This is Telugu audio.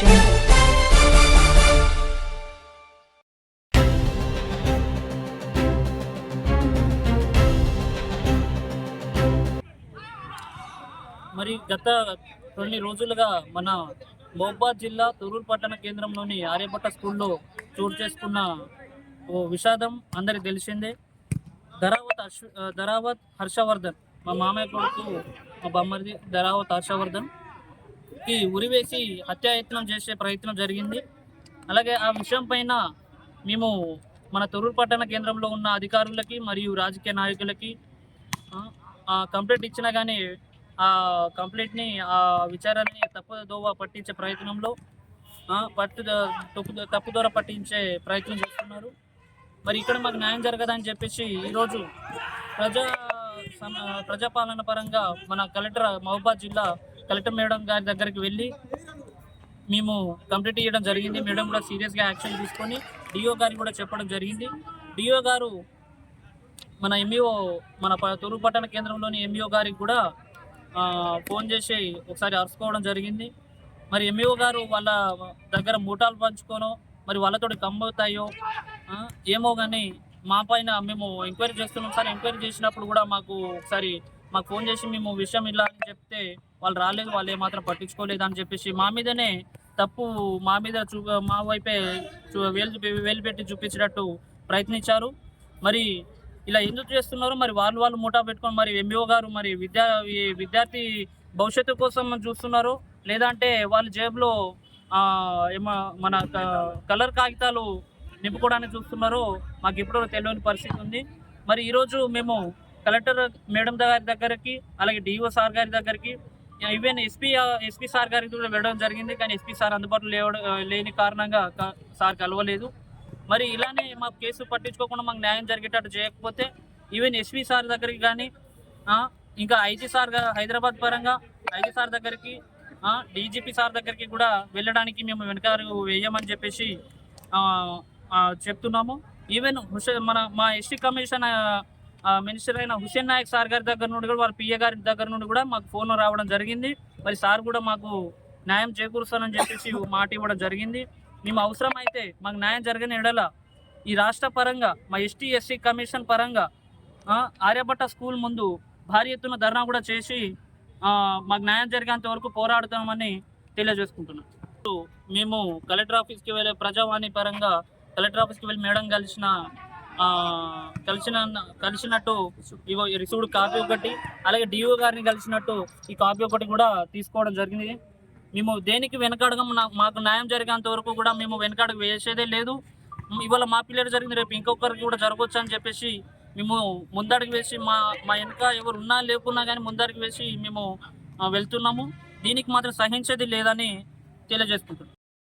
Jungle. మరి గత కొన్ని రోజులుగా మన మహబూబాద్ జిల్లా తూరూరు పట్టణ కేంద్రంలోని ఆర్యభట్ట స్కూల్లో చోటు చేసుకున్న ఓ విషాదం అందరికి తెలిసిందే. ధరావత్ హర్షవర్ధన్, మా మామయ్య కొడుకు, మా బొమ్మరిది ధరావత్ హర్షవర్ధన్కి ఉరివేసి హత్యాయత్నం చేసే ప్రయత్నం జరిగింది. అలాగే ఆ విషయం పైన మేము మన తూరూరు పట్టణ కేంద్రంలో ఉన్న అధికారులకి మరియు రాజకీయ నాయకులకి కంప్లైంట్ ఇచ్చినా కానీ ఆ కంప్లైంట్ని, ఆ విచారాన్ని తప్పుదోవ పట్టించే ప్రయత్నంలో తప్పుదోవ పట్టించే ప్రయత్నం చేస్తున్నారు. మరి ఇక్కడ మాకు న్యాయం జరగదని చెప్పేసి ఈరోజు ప్రజాపాలన పరంగా మన మహబూబాద్ జిల్లా కలెక్టర్ మేడం గారి దగ్గరికి వెళ్ళి మేము కంప్లీట్ చేయడం జరిగింది. మేడం కూడా సీరియస్గా యాక్షన్ తీసుకొని డిఓ గారికి కూడా చెప్పడం జరిగింది. డిఓ గారు మన ఎంఈఓ, మన తూరూరు పట్టణ కేంద్రంలోని ఎంఈఓ గారికి కూడా ఫోన్ చేసి ఒకసారి అరుచుకోవడం జరిగింది. మరి ఎంఈఓ గారు వాళ్ళ దగ్గర మూటాలు పంచుకోనో మరి వాళ్ళతో కమ్మవుతాయో ఏమో కానీ మా పైన మేము ఎంక్వైరీ చేస్తున్నాం సార్. ఎంక్వైరీ చేసినప్పుడు కూడా మాకు ఫోన్ చేసి మేము విషయం ఇలా అని చెప్తే వాళ్ళు రాలేదు, వాళ్ళు ఏమాత్రం పట్టించుకోలేదు అని చెప్పేసి మా మీదనే తప్పు, మా మీద మా వైపే వేలు పెట్టి చూపించినట్టు ప్రయత్నించారు. మరి ఇలా ఎందుకు చేస్తున్నారు? మరి వాళ్ళు మూటా పెట్టుకొని మరి ఎంఈఓ గారు మరి విద్యార్థి భవిష్యత్తు కోసం చూస్తున్నారు, లేదంటే వాళ్ళ జేబులో మన కలర్ కాగితాలు నింపుకోవడానికి చూస్తున్నారో మాకు ఎప్పుడో తెలియని పరిస్థితి ఉంది. మరి ఈరోజు మేము కలెక్టర్ మేడం గారి దగ్గరికి, అలాగే డిఓ సార్ గారి దగ్గరికి, ఈవెన్ ఎస్పీ సార్ గారికి కూడా వెళ్ళడం జరిగింది. కానీ ఎస్పీ సార్ అందుబాటులో లేని కారణంగా సార్ కలవలేదు. మరి ఇలానే మాకు కేసు పట్టించుకోకుండా మాకు న్యాయం జరిగేటట్టు చేయకపోతే ఈవెన్ ఎస్పీ సార్ దగ్గరికి కానీ, ఇంకా ఐజీ సార్ హైదరాబాద్ పరంగా ఐజీ సార్ దగ్గరికి, డీజీపీ సార్ దగ్గరికి కూడా వెళ్ళడానికి మేము వెనకాల వేయమని చెప్పేసి చెప్తున్నాము. ఈవెన్ మా ఎస్టీ కమిషన్ మినిస్టర్ అయిన హుసేన్ నాయక్ సార్ గారి దగ్గర నుండి కూడా, వాళ్ళ పిఏ గారి దగ్గర నుండి కూడా మాకు ఫోన్ రావడం జరిగింది. మరి సార్ కూడా మాకు న్యాయం చేకూరుస్తానని చెప్పేసి మాట ఇవ్వడం జరిగింది. మేము అవసరం అయితే మాకు న్యాయం జరగని ఎడల ఈ రాష్ట్ర పరంగా మా ఎస్టీ ఎస్సీ కమిషన్ పరంగా ఆర్యభట్ట స్కూల్ ముందు భారీ ఎత్తున ధర్నా కూడా చేసి మాకు న్యాయం జరిగేంత వరకు పోరాడుతామని తెలియజేసుకుంటున్నాం. మేము కలెక్టర్ ఆఫీస్కి వెళ్ళే ప్రజావాణి పరంగా కలెక్టర్ ఆఫీస్కి వెళ్ళి మేడం కలిసినట్టు ఇగో రిసీవ్డ్ కాపీ ఒకటి, అలాగే డిఓ గారిని కలిసినట్టు ఈ కాపీ ఒకటి కూడా తీసుకోవడం జరిగింది. మేము దేనికి వెనకాడగం, మాకు న్యాయం జరిగేంత వరకు కూడా మేము వెనకాడకు వేసేదే లేదు. ఇవాళ మా పిల్లలు జరిగింది, రేపు ఇంకొకరికి కూడా జరగవచ్చు అని చెప్పేసి మేము ముందడుగు వేసి మా వెనక ఎవరు ఉన్నా లేకున్నా కానీ ముందడుగు వేసి మేము వెళ్తున్నాము. దీనికి మాత్రం సహించేది లేదని తెలియజేసుకుంటున్నాం.